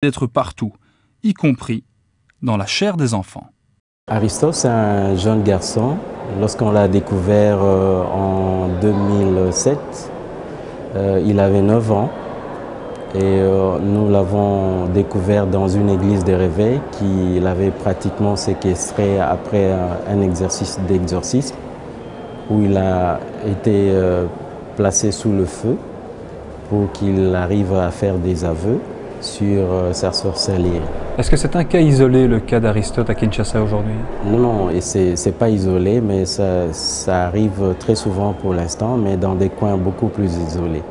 d'être partout, y compris dans la chair des enfants. Aristote, c'est un jeune garçon. Lorsqu'on l'a découvert en 2007, il avait 9 ans et nous l'avons découvert dans une église de réveil qui l'avait pratiquement séquestré après un exercice d'exorcisme où il a été placé sous le feu pour qu'il arrive à faire des aveux sur sa sorcellerie. Est-ce que c'est un cas isolé, le cas d'Aristote à Kinshasa aujourd'hui? Non, et c'est pas isolé, mais ça arrive très souvent pour l'instant, mais dans des coins beaucoup plus isolés.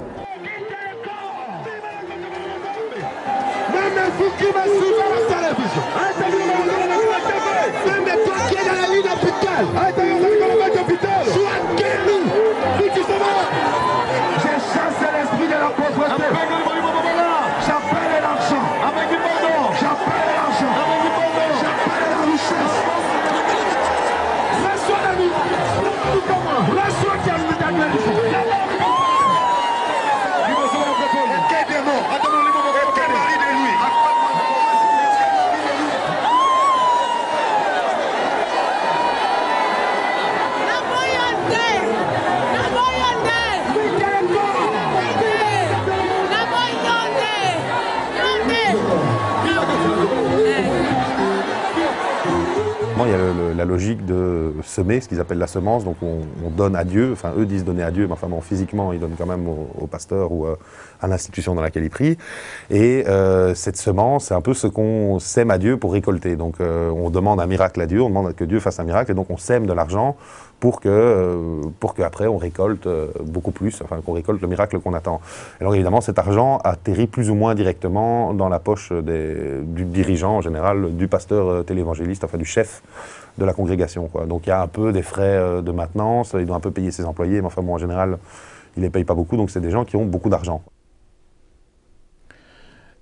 Il y a la logique de semer, ce qu'ils appellent la semence, donc on donne à Dieu, enfin eux disent donner à Dieu, mais enfin bon, physiquement ils donnent quand même au pasteur ou à l'institution dans laquelle ils prient. Et cette semence, c'est un peu ce qu'on sème à Dieu pour récolter. Donc on demande un miracle à Dieu, on demande que Dieu fasse un miracle, et donc on sème de l'argent pour qu'après on récolte beaucoup plus, enfin qu'on récolte le miracle qu'on attend. Alors évidemment cet argent atterrit plus ou moins directement dans la poche du dirigeant en général, du pasteur télévangéliste, enfin du chef de la congrégation, quoi. Donc il y a un peu des frais de maintenance, il doit un peu payer ses employés, mais enfin bon en général il ne les paye pas beaucoup, donc c'est des gens qui ont beaucoup d'argent.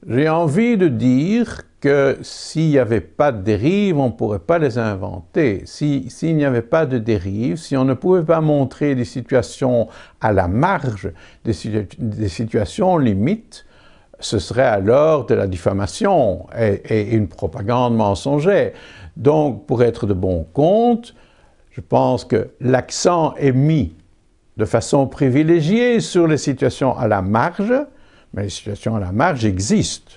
J'ai envie de dire que s'il n'y avait pas de dérive, on ne pourrait pas les inventer. S'il n'y avait pas de dérive, si on ne pouvait pas montrer des situations à la marge, des situations limites, ce serait alors de la diffamation et une propagande mensongère. Donc, pour être de bon compte, je pense que l'accent est mis de façon privilégiée sur les situations à la marge, mais les situations à la marge existent.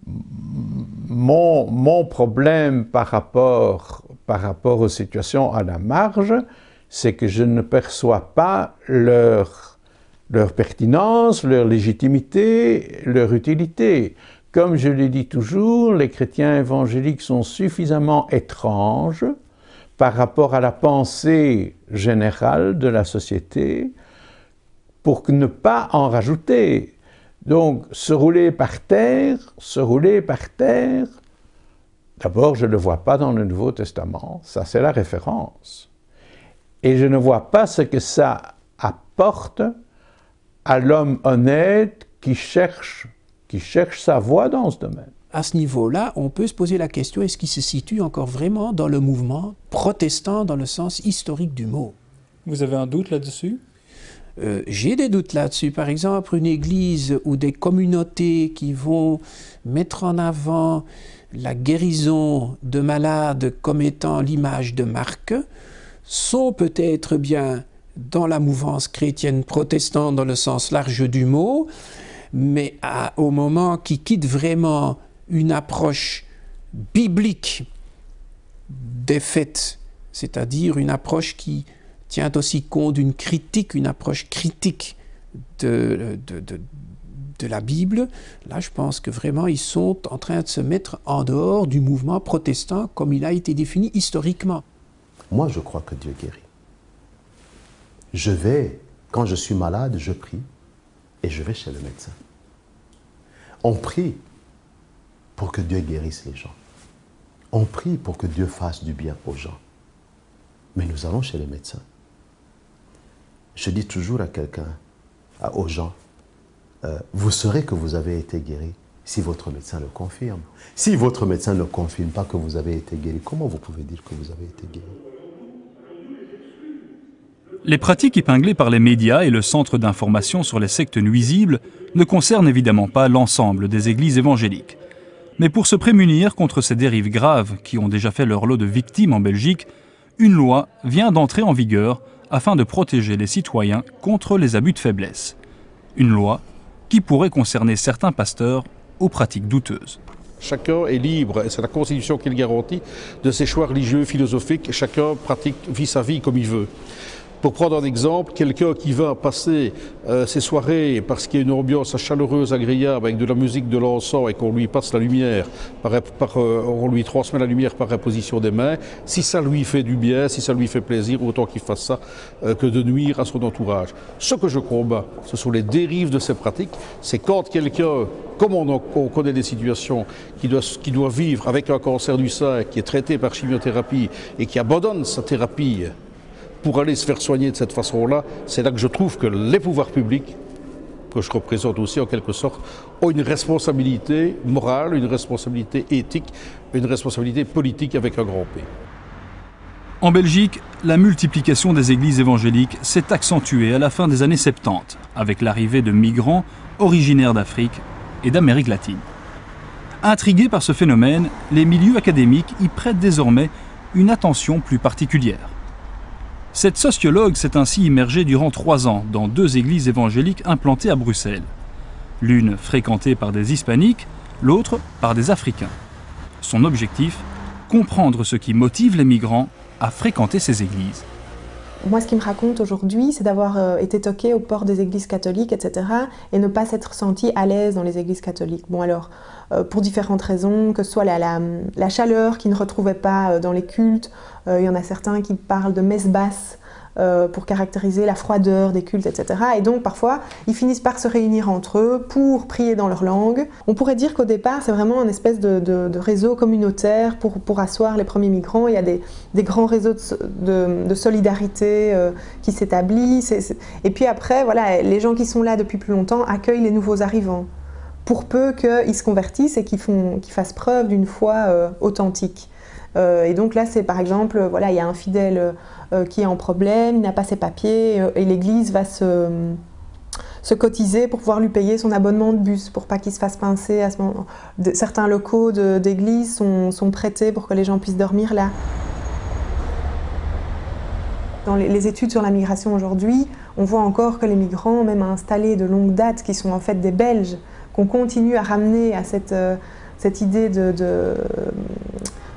Mon problème par rapport aux situations à la marge, c'est que je ne perçois pas leur pertinence, leur légitimité, leur utilité. Comme je le dis toujours, les chrétiens évangéliques sont suffisamment étranges par rapport à la pensée générale de la société pour ne pas en rajouter. Donc, se rouler par terre, d'abord, je ne le vois pas dans le Nouveau Testament, ça c'est la référence. Et je ne vois pas ce que ça apporte à l'homme honnête qui cherche sa voie dans ce domaine. À ce niveau-là, on peut se poser la question, est-ce qu'il se situe encore vraiment dans le mouvement protestant dans le sens historique du mot? Vous avez un doute là-dessus? J'ai des doutes là-dessus. Par exemple, une église ou des communautés qui vont mettre en avant la guérison de malades comme étant l'image de marque sont peut-être bien dans la mouvance chrétienne protestante dans le sens large du mot, mais au moment qui quitte vraiment une approche biblique des faits, c'est-à-dire une approche qui tient aussi compte d'une critique, une approche critique de la Bible, là je pense que vraiment ils sont en train de se mettre en dehors du mouvement protestant comme il a été défini historiquement. Moi je crois que Dieu guérit. Quand je suis malade, je prie et je vais chez le médecin. On prie pour que Dieu guérisse les gens. On prie pour que Dieu fasse du bien aux gens. Mais nous allons chez les médecins. Je dis toujours à aux gens, vous saurez que vous avez été guéri si votre médecin le confirme. Si votre médecin ne confirme pas que vous avez été guéri, comment vous pouvez dire que vous avez été guéri? Les pratiques épinglées par les médias et le Centre d'information sur les sectes nuisibles ne concernent évidemment pas l'ensemble des églises évangéliques. Mais pour se prémunir contre ces dérives graves qui ont déjà fait leur lot de victimes en Belgique, une loi vient d'entrer en vigueur afin de protéger les citoyens contre les abus de faiblesse. Une loi qui pourrait concerner certains pasteurs aux pratiques douteuses. Chacun est libre, et c'est la Constitution qui le garantit, de ses choix religieux, philosophiques. Chacun vit sa vie comme il veut. Pour prendre un exemple, quelqu'un qui va passer ses soirées parce qu'il y a une ambiance chaleureuse, agréable, avec de la musique, de l'encens et qu'on lui passe la lumière, on lui transmet la lumière par imposition des mains, si ça lui fait du bien, si ça lui fait plaisir, autant qu'il fasse ça que de nuire à son entourage. Ce que je combats, ce sont les dérives de ces pratiques. C'est quand quelqu'un, comme on connaît des situations, qui doit vivre avec un cancer du sein, qui est traité par chimiothérapie et qui abandonne sa thérapie pour aller se faire soigner de cette façon-là, c'est là que je trouve que les pouvoirs publics, que je représente aussi en quelque sorte, ont une responsabilité morale, une responsabilité éthique, une responsabilité politique avec un grand P. En Belgique, la multiplication des églises évangéliques s'est accentuée à la fin des années 70, avec l'arrivée de migrants originaires d'Afrique et d'Amérique latine. Intrigués par ce phénomène, les milieux académiques y prêtent désormais une attention plus particulière. Cette sociologue s'est ainsi immergée durant 3 ans dans 2 églises évangéliques implantées à Bruxelles. L'une fréquentée par des hispaniques, l'autre par des Africains. Son objectif, comprendre ce qui motive les migrants à fréquenter ces églises. Moi, ce qui me raconte aujourd'hui, c'est d'avoir été toqué aux portes des églises catholiques, etc., et ne pas s'être senti à l'aise dans les églises catholiques. Bon alors, pour différentes raisons, que ce soit la chaleur qu'ils ne retrouvaient pas dans les cultes, il y en a certains qui parlent de messe basse pour caractériser la froideur des cultes, etc. Et donc, parfois, ils finissent par se réunir entre eux pour prier dans leur langue. On pourrait dire qu'au départ, c'est vraiment une espèce de réseau communautaire pour asseoir les premiers migrants. Il y a des grands réseaux de solidarité qui s'établissent. Et puis après, voilà, les gens qui sont là depuis plus longtemps accueillent les nouveaux arrivants, pour peu qu'ils se convertissent et qu'ils fassent preuve d'une foi authentique. Et donc là, c'est par exemple, voilà, il y a un fidèle qui est en problème, il n'a pas ses papiers, et l'Église va se cotiser pour pouvoir lui payer son abonnement de bus, pour pas qu'il se fasse pincer à ce moment. Certains locaux d'église sont prêtés pour que les gens puissent dormir là. Dans les études sur la migration aujourd'hui, on voit encore que les migrants, même installés de longue date, qui sont en fait des Belges, qu'on continue à ramener à cette idée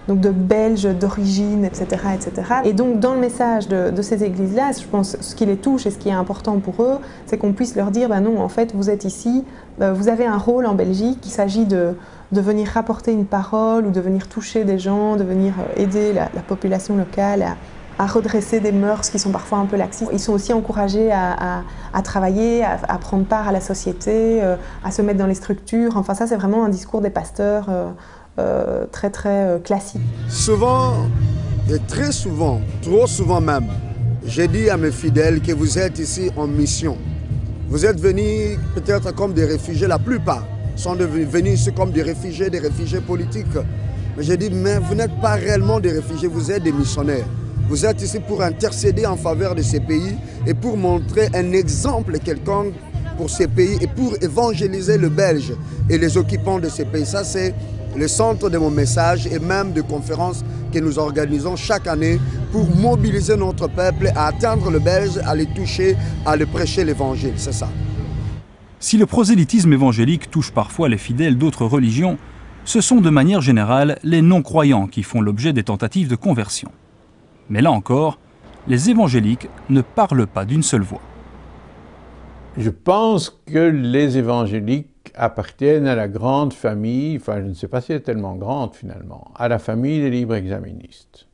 donc de Belges d'origine, etc., etc. Et donc, dans le message de ces églises-là, je pense ce qui les touche et ce qui est important pour eux, c'est qu'on puisse leur dire, non, en fait, vous êtes ici, vous avez un rôle en Belgique, il s'agit de venir rapporter une parole ou de venir toucher des gens, de venir aider la population locale à redresser des mœurs qui sont parfois un peu laxistes. Ils sont aussi encouragés à travailler, à prendre part à la société, à se mettre dans les structures. Enfin, ça, c'est vraiment un discours des pasteurs très très classique. Souvent, et très souvent, trop souvent même, j'ai dit à mes fidèles que vous êtes ici en mission. Vous êtes venus peut-être comme des réfugiés, la plupart sont venus ici comme des réfugiés politiques. Mais j'ai dit, mais vous n'êtes pas réellement des réfugiés, vous êtes des missionnaires. Vous êtes ici pour intercéder en faveur de ces pays et pour montrer un exemple quelconque pour ces pays et pour évangéliser le Belge et les occupants de ces pays. Ça, c'est le centre de mon message et même de conférences que nous organisons chaque année pour mobiliser notre peuple à atteindre le Belge, à les toucher, à le prêcher l'évangile. C'est ça. Si le prosélytisme évangélique touche parfois les fidèles d'autres religions, ce sont de manière générale les non-croyants qui font l'objet des tentatives de conversion. Mais là encore, les évangéliques ne parlent pas d'une seule voix. Je pense que les évangéliques appartiennent à la grande famille, enfin je ne sais pas si elle est tellement grande finalement, à la famille des libres exaministes.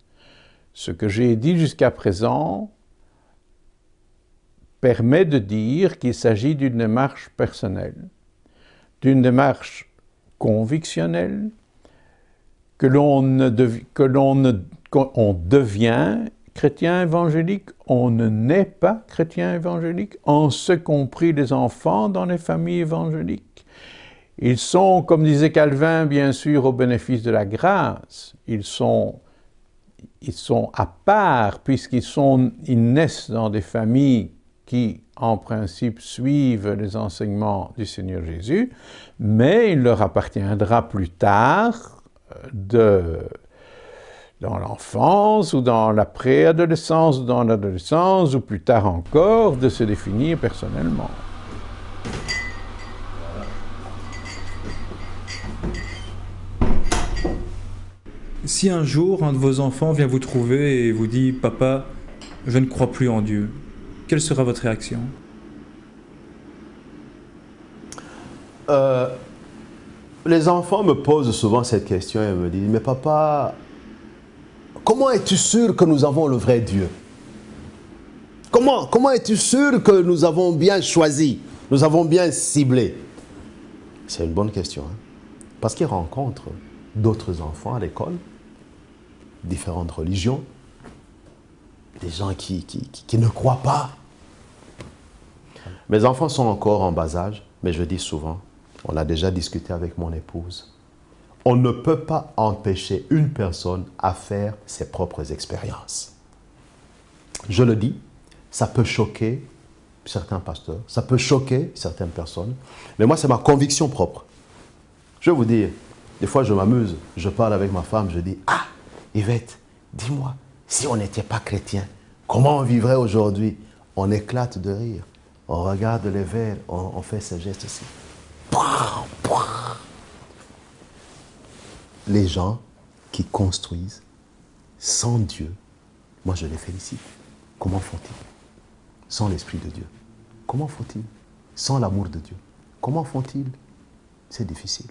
Ce que j'ai dit jusqu'à présent permet de dire qu'il s'agit d'une démarche personnelle, d'une démarche convictionnelle, qu'on devient chrétien évangélique, on ne naît pas chrétien évangélique, en ce compris les enfants dans les familles évangéliques. Ils sont, comme disait Calvin, bien sûr, au bénéfice de la grâce. Ils sont à part, puisqu'ils naissent dans des familles qui, en principe, suivent les enseignements du Seigneur Jésus, mais il leur appartiendra plus tard, dans l'enfance ou dans la préadolescence ou dans l'adolescence ou plus tard encore, de se définir personnellement. Si un jour un de vos enfants vient vous trouver et vous dit « Papa, je ne crois plus en Dieu », quelle sera votre réaction? Les enfants me posent souvent cette question et me disent « Mais papa, comment es-tu sûr que nous avons le vrai Dieu? Comment es-tu sûr que nous avons bien choisi, nous avons bien ciblé ?» C'est une bonne question, hein? Parce qu'ils rencontrent d'autres enfants à l'école, différentes religions, des gens qui ne croient pas. Mes enfants sont encore en bas âge, mais je dis souvent, on a déjà discuté avec mon épouse, on ne peut pas empêcher une personne à faire ses propres expériences. Je le dis, ça peut choquer certains pasteurs, ça peut choquer certaines personnes, mais moi c'est ma conviction propre. Je vais vous dire, des fois je m'amuse, je parle avec ma femme, je dis « Ah, Yvette, dis-moi, si on n'était pas chrétien, comment on vivrait aujourd'hui ?» On éclate de rire, on regarde les verres, on fait ces gestes aussi. Les gens qui construisent sans Dieu, moi je les félicite. Comment font-ils? Sans l'Esprit de Dieu. Comment font-ils? Sans l'amour de Dieu. Comment font-ils? C'est difficile.